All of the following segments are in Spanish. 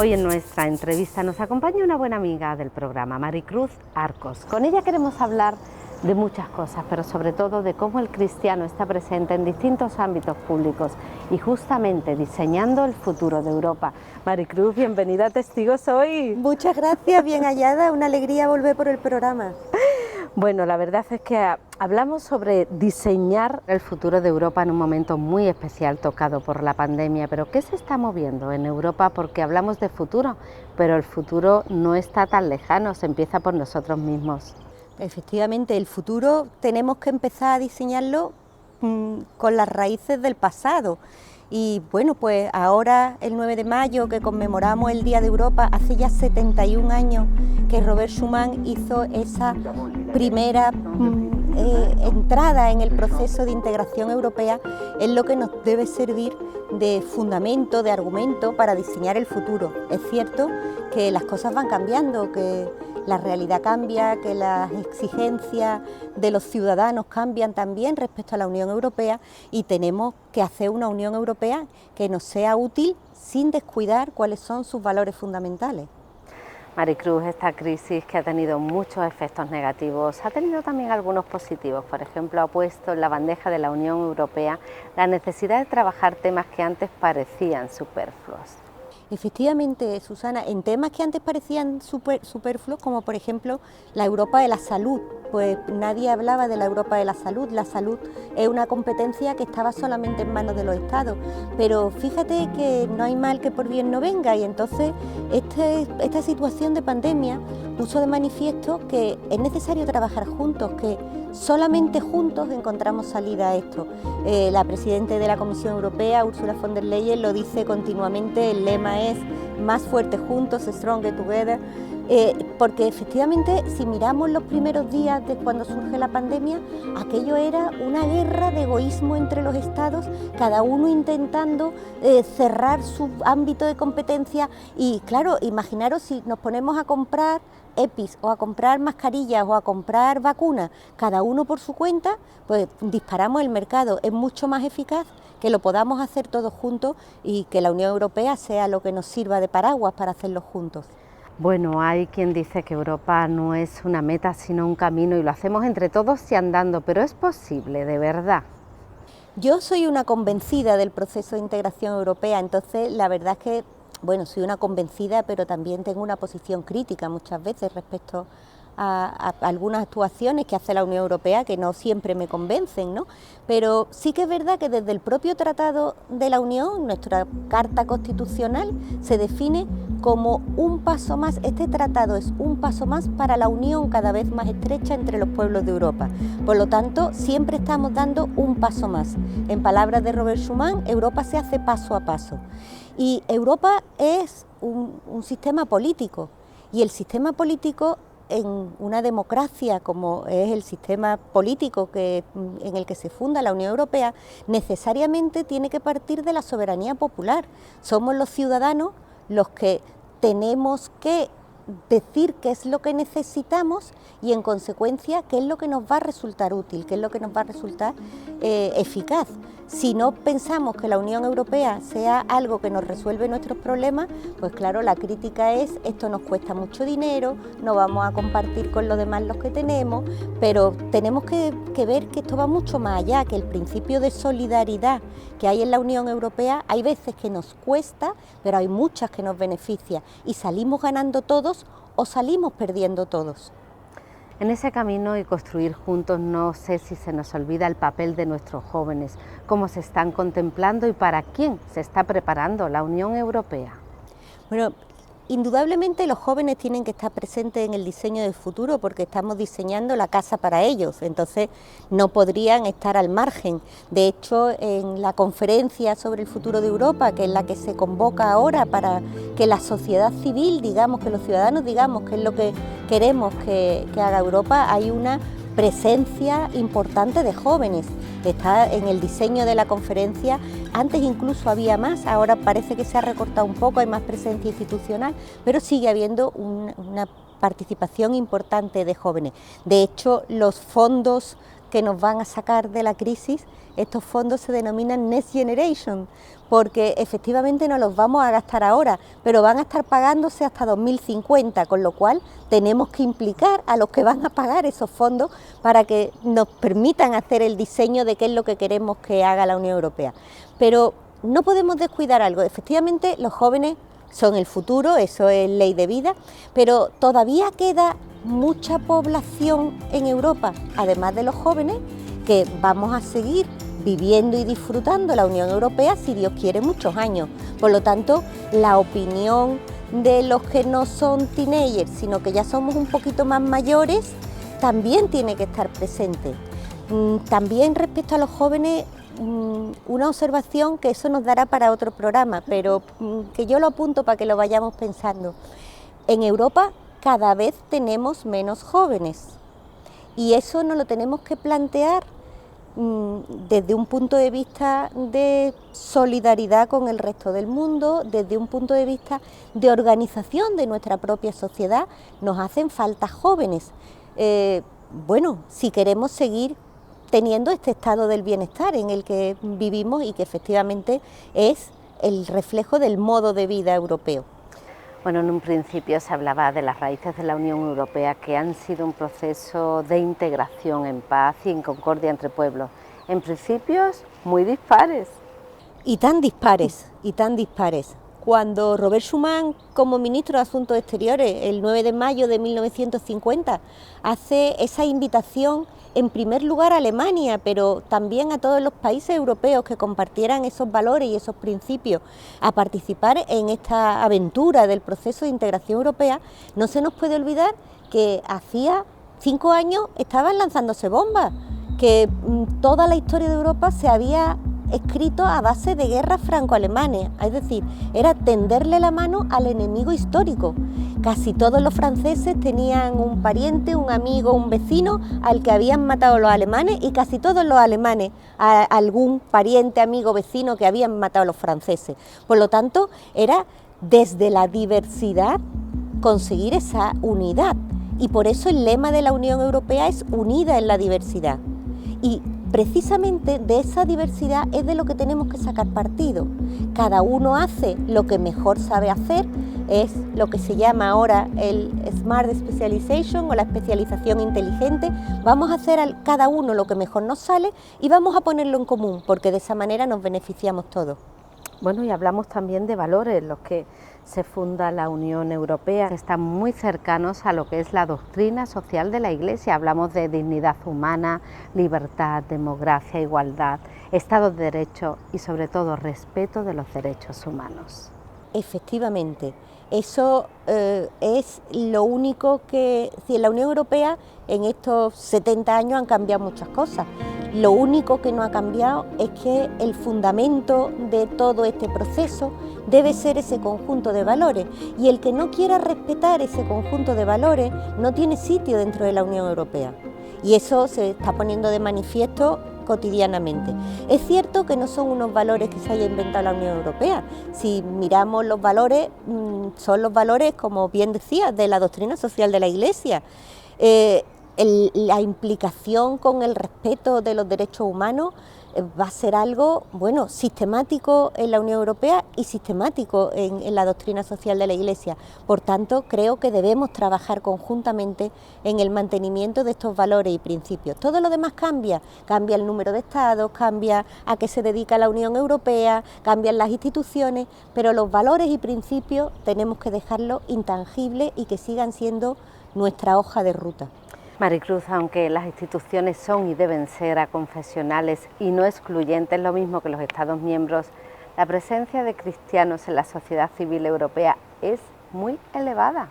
Hoy en nuestra entrevista nos acompaña una buena amiga del programa, Maricruz Arcos. Con ella queremos hablar de muchas cosas, pero sobre todo de cómo el cristiano está presente en distintos ámbitos públicos y justamente diseñando el futuro de Europa. Maricruz, bienvenida a Testigos Hoy. Muchas gracias, bien hallada, una alegría volver por el programa. Bueno, la verdad es que hablamos sobre diseñar el futuro de Europa en un momento muy especial tocado por la pandemia, pero ¿qué se está moviendo en Europa? Porque hablamos de futuro, pero el futuro no está tan lejano, se empieza por nosotros mismos. Efectivamente, el futuro tenemos que empezar a diseñarlo con las raíces del pasado. Y bueno, pues ahora el 9 de mayo que conmemoramos el Día de Europa, hace ya 71 años que Robert Schuman hizo esa primera entrada en el proceso de integración europea, es lo que nos debe servir de fundamento, de argumento para diseñar el futuro. Es cierto que las cosas van cambiando, que la realidad cambia, que las exigencias de los ciudadanos cambian también respecto a la Unión Europea y tenemos que hacer una Unión Europea que nos sea útil sin descuidar cuáles son sus valores fundamentales. Maricruz, esta crisis que ha tenido muchos efectos negativos, ha tenido también algunos positivos. Por ejemplo, ha puesto en la bandeja de la Unión Europea la necesidad de trabajar temas que antes parecían superfluos. Efectivamente, Susana, en temas que antes parecían superfluos, como por ejemplo la Europa de la salud, pues nadie hablaba de la Europa de la salud es una competencia que estaba solamente en manos de los Estados, pero fíjate que no hay mal que por bien no venga y entonces esta situación de pandemia puso de manifiesto que es necesario trabajar juntos, que solamente juntos encontramos salida a esto. La presidenta de la Comisión Europea, Ursula von der Leyen, lo dice continuamente, el lema es más fuertes juntos, stronger together, porque efectivamente si miramos los primeros días de cuando surge la pandemia, aquello era una guerra de egoísmo entre los estados, cada uno intentando cerrar su ámbito de competencia y claro, imaginaros si nos ponemos a comprar EPIs o a comprar mascarillas o a comprar vacunas, cada uno por su cuenta, pues disparamos el mercado. Es mucho más eficaz que lo podamos hacer todos juntos y que la Unión Europea sea lo que nos sirva de paraguas para hacerlo juntos. Bueno, hay quien dice que Europa no es una meta sino un camino y lo hacemos entre todos y andando, pero es posible, de verdad. Yo soy una convencida del proceso de integración europea, entonces la verdad es que bueno, soy una convencida, pero también tengo una posición crítica muchas veces respecto a algunas actuaciones que hace la Unión Europea que no siempre me convencen, ¿no? Pero sí que es verdad que desde el propio Tratado de la Unión, nuestra Carta Constitucional, se define como un paso más. Este tratado es un paso más para la unión cada vez más estrecha entre los pueblos de Europa. Por lo tanto, siempre estamos dando un paso más. En palabras de Robert Schuman, Europa se hace paso a paso. Y Europa es un sistema político y el sistema político en una democracia como es el sistema político en el que se funda la Unión Europea, necesariamente tiene que partir de la soberanía popular. Somos los ciudadanos los que tenemos que decir qué es lo que necesitamos y en consecuencia qué es lo que nos va a resultar útil, qué es lo que nos va a resultar eficaz. Si no pensamos que la Unión Europea sea algo que nos resuelve nuestros problemas, pues claro, la crítica es esto nos cuesta mucho dinero, no vamos a compartir con los demás los que tenemos, pero tenemos que ver que esto va mucho más allá, que el principio de solidaridad que hay en la Unión Europea hay veces que nos cuesta, pero hay muchas que nos beneficia y salimos ganando todos o salimos perdiendo todos. En ese camino y construir juntos, no sé si se nos olvida el papel de nuestros jóvenes, cómo se están contemplando y para quién se está preparando la Unión Europea. Bueno, indudablemente los jóvenes tienen que estar presentes en el diseño del futuro porque estamos diseñando la casa para ellos, entonces no podrían estar al margen. De hecho, en la conferencia sobre el futuro de Europa, que es la que se convoca ahora para que la sociedad civil, digamos, que los ciudadanos digamos que es lo que queremos que haga Europa, hay una presencia importante de jóvenes. Está en el diseño de la conferencia, antes incluso había más, ahora parece que se ha recortado un poco, hay más presencia institucional, pero sigue habiendo una participación importante de jóvenes. De hecho, los fondos que nos van a sacar de la crisis estos fondos se denominan Next Generation, porque efectivamente no los vamos a gastar ahora, pero van a estar pagándose hasta 2050, con lo cual tenemos que implicar a los que van a pagar esos fondos para que nos permitan hacer el diseño de qué es lo que queremos que haga la Unión Europea. Pero no podemos descuidar algo, efectivamente los jóvenes son el futuro, eso es ley de vida, pero todavía queda mucha población en Europa, además de los jóvenes, que vamos a seguir viviendo y disfrutando la Unión Europea, si Dios quiere, muchos años. Por lo tanto, la opinión de los que no son teenagers, sino que ya somos un poquito más mayores, también tiene que estar presente. También respecto a los jóvenes, una observación que eso nos dará para otro programa, pero que yo lo apunto para que lo vayamos pensando. En Europa cada vez tenemos menos jóvenes y eso nos lo tenemos que plantear desde un punto de vista de solidaridad con el resto del mundo, desde un punto de vista de organización de nuestra propia sociedad. Nos hacen falta jóvenes. Bueno, si queremos seguir teniendo este estado del bienestar en el que vivimos y que efectivamente es el reflejo del modo de vida europeo. Bueno, en un principio se hablaba de las raíces de la Unión Europea, que han sido un proceso de integración en paz y en concordia entre pueblos, en principios muy dispares. Y tan dispares, y tan dispares. Cuando Robert Schuman, como ministro de Asuntos Exteriores, el 9 de mayo de 1950, hace esa invitación en primer lugar a Alemania, pero también a todos los países europeos que compartieran esos valores y esos principios a participar en esta aventura del proceso de integración europea, no se nos puede olvidar que hacía 5 años estaban lanzándose bombas, que toda la historia de Europa se había escrito a base de guerras franco-alemanes, es decir, era tenderle la mano al enemigo histórico. Casi todos los franceses tenían un pariente, un amigo, un vecino al que habían matado los alemanes, y casi todos los alemanes a algún pariente, amigo, vecino que habían matado a los franceses. Por lo tanto, era desde la diversidad conseguir esa unidad, y por eso el lema de la Unión Europea es unida en la diversidad. Y precisamente de esa diversidad es de lo que tenemos que sacar partido. Cada uno hace lo que mejor sabe hacer, es lo que se llama ahora el Smart Specialization o la especialización inteligente. Vamos a hacer cada uno lo que mejor nos sale y vamos a ponerlo en común, porque de esa manera nos beneficiamos todos. Bueno, y hablamos también de valores, los que se funda la Unión Europea, que están muy cercanos a lo que es la doctrina social de la Iglesia. Hablamos de dignidad humana, libertad, democracia, igualdad, Estado de Derecho y sobre todo respeto de los derechos humanos. Efectivamente, eso es lo único que, si en la Unión Europea en estos 70 años han cambiado muchas cosas. Lo único que no ha cambiado es que el fundamento de todo este proceso debe ser ese conjunto de valores, y el que no quiera respetar ese conjunto de valores no tiene sitio dentro de la Unión Europea, y eso se está poniendo de manifiesto cotidianamente. Es cierto que no son unos valores que se haya inventado la Unión Europea. Si miramos los valores, son los valores, como bien decía, de la doctrina social de la Iglesia. La implicación con el respeto de los derechos humanos va a ser algo, bueno, sistemático en la Unión Europea y sistemático en la doctrina social de la Iglesia. Por tanto, creo que debemos trabajar conjuntamente en el mantenimiento de estos valores y principios. Todo lo demás cambia el número de estados, cambia a qué se dedica la Unión Europea, cambian las instituciones, pero los valores y principios tenemos que dejarlos intangibles y que sigan siendo nuestra hoja de ruta. Maricruz, aunque las instituciones son y deben ser aconfesionales y no excluyentes, lo mismo que los Estados miembros, la presencia de cristianos en la sociedad civil europea es muy elevada.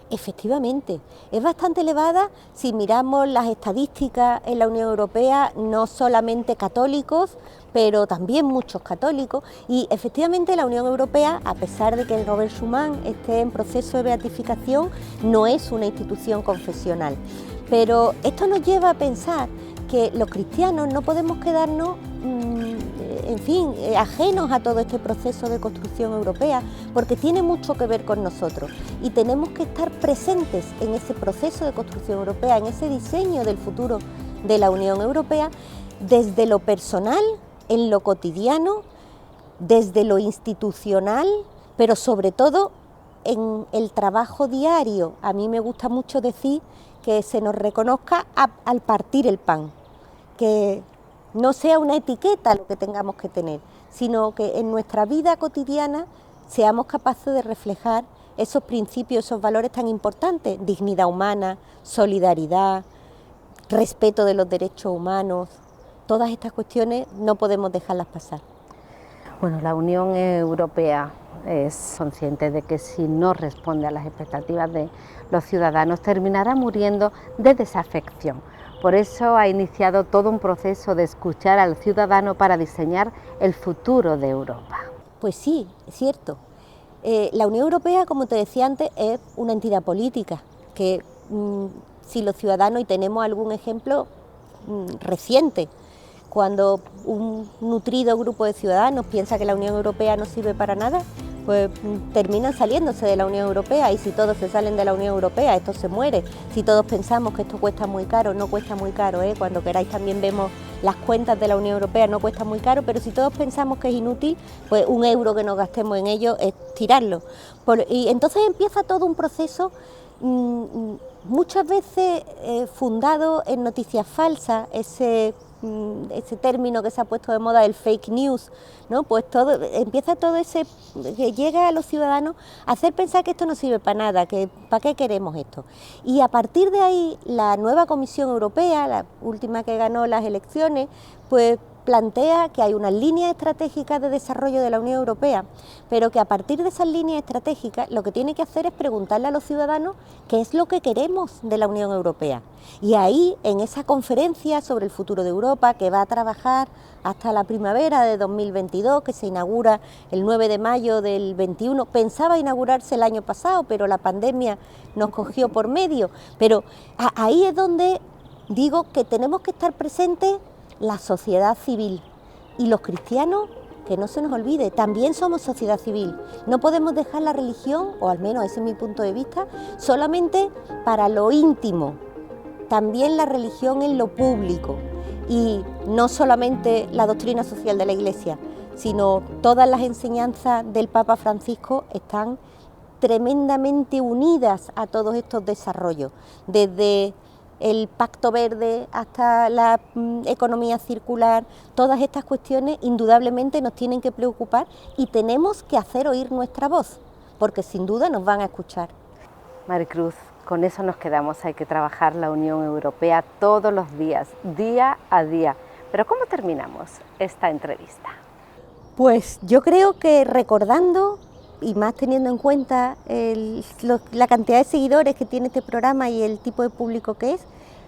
Efectivamente, es bastante elevada si miramos las estadísticas en la Unión Europea, no solamente católicos, pero también muchos católicos, y efectivamente la Unión Europea, a pesar de que Robert Schuman esté en proceso de beatificación, no es una institución confesional. Pero esto nos lleva a pensar que los cristianos no podemos quedarnos, ajenos a todo este proceso de construcción europea, porque tiene mucho que ver con nosotros y tenemos que estar presentes en ese proceso de construcción europea, en ese diseño del futuro de la Unión Europea, desde lo personal, en lo cotidiano, desde lo institucional, pero sobre todo en el trabajo diario. A mí me gusta mucho decir que se nos reconozca al partir el pan, que no sea una etiqueta lo que tengamos que tener, sino que en nuestra vida cotidiana seamos capaces de reflejar esos principios, esos valores tan importantes: dignidad humana, solidaridad, respeto de los derechos humanos. Todas estas cuestiones no podemos dejarlas pasar. Bueno, la Unión Europea es consciente de que si no responde a las expectativas de los ciudadanos terminará muriendo de desafección. Por eso ha iniciado todo un proceso de escuchar al ciudadano para diseñar el futuro de Europa. Pues sí, es cierto. La Unión Europea, como te decía antes, es una entidad política que si los ciudadanos, y tenemos algún ejemplo reciente, cuando un nutrido grupo de ciudadanos piensa que la Unión Europea no sirve para nada, pues terminan saliéndose de la Unión Europea, y si todos se salen de la Unión Europea, esto se muere. Si todos pensamos que esto cuesta muy caro, no cuesta muy caro, cuando queráis también vemos las cuentas de la Unión Europea, no cuesta muy caro, pero si todos pensamos que es inútil, pues un euro que nos gastemos en ello es tirarlo. Y entonces empieza todo un proceso muchas veces fundado en noticias falsas, ese término que se ha puesto de moda, el fake news, ¿no? Pues empieza todo ese que llega a los ciudadanos a hacer pensar que esto no sirve para nada, que para qué queremos esto. Y a partir de ahí la nueva Comisión Europea, la última que ganó las elecciones, pues plantea que hay unas líneas estratégicas de desarrollo de la Unión Europea, pero que a partir de esas líneas estratégicas lo que tiene que hacer es preguntarle a los ciudadanos qué es lo que queremos de la Unión Europea. Y ahí, en esa conferencia sobre el futuro de Europa, que va a trabajar hasta la primavera de 2022, que se inaugura el 9 de mayo del 21, pensaba inaugurarse el año pasado, pero la pandemia nos cogió por medio, pero ahí es donde digo que tenemos que estar presentes la sociedad civil, y los cristianos, que no se nos olvide, también somos sociedad civil. No podemos dejar la religión, o al menos ese es mi punto de vista, solamente para lo íntimo, también la religión en lo público, y no solamente la doctrina social de la Iglesia, sino todas las enseñanzas del Papa Francisco están tremendamente unidas a todos estos desarrollos, desde el Pacto Verde hasta la economía circular. Todas estas cuestiones indudablemente nos tienen que preocupar y tenemos que hacer oír nuestra voz, porque sin duda nos van a escuchar. Maricruz, con eso nos quedamos. Hay que trabajar la Unión Europea todos los días, día a día. Pero ¿cómo terminamos esta entrevista? Pues yo creo que recordando, y más teniendo en cuenta la cantidad de seguidores que tiene este programa y el tipo de público que es,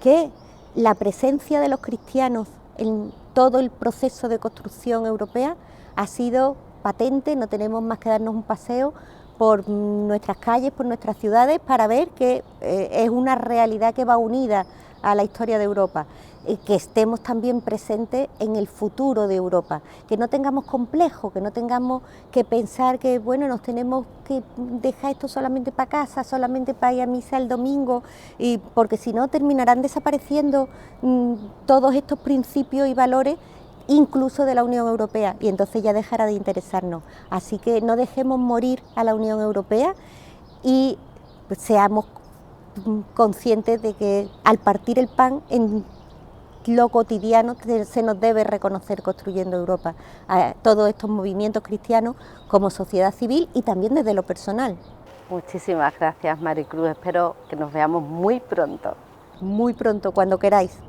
que la presencia de los cristianos en todo el proceso de construcción europea ha sido patente. No tenemos más que darnos un paseo por nuestras calles, por nuestras ciudades, para ver que es una realidad que va unida a la historia de Europa. Que estemos también presentes en el futuro de Europa, que no tengamos complejos, que no tengamos que pensar que bueno, nos tenemos que dejar esto solamente para casa, solamente para ir a misa el domingo, y porque si no terminarán desapareciendo todos estos principios y valores, incluso de la Unión Europea, y entonces ya dejará de interesarnos. Así que no dejemos morir a la Unión Europea y seamos conscientes de que al partir el pan en lo cotidiano se nos debe reconocer construyendo Europa, a todos estos movimientos cristianos como sociedad civil y también desde lo personal. Muchísimas gracias, Maricruz. Espero que nos veamos muy pronto. Muy pronto, cuando queráis.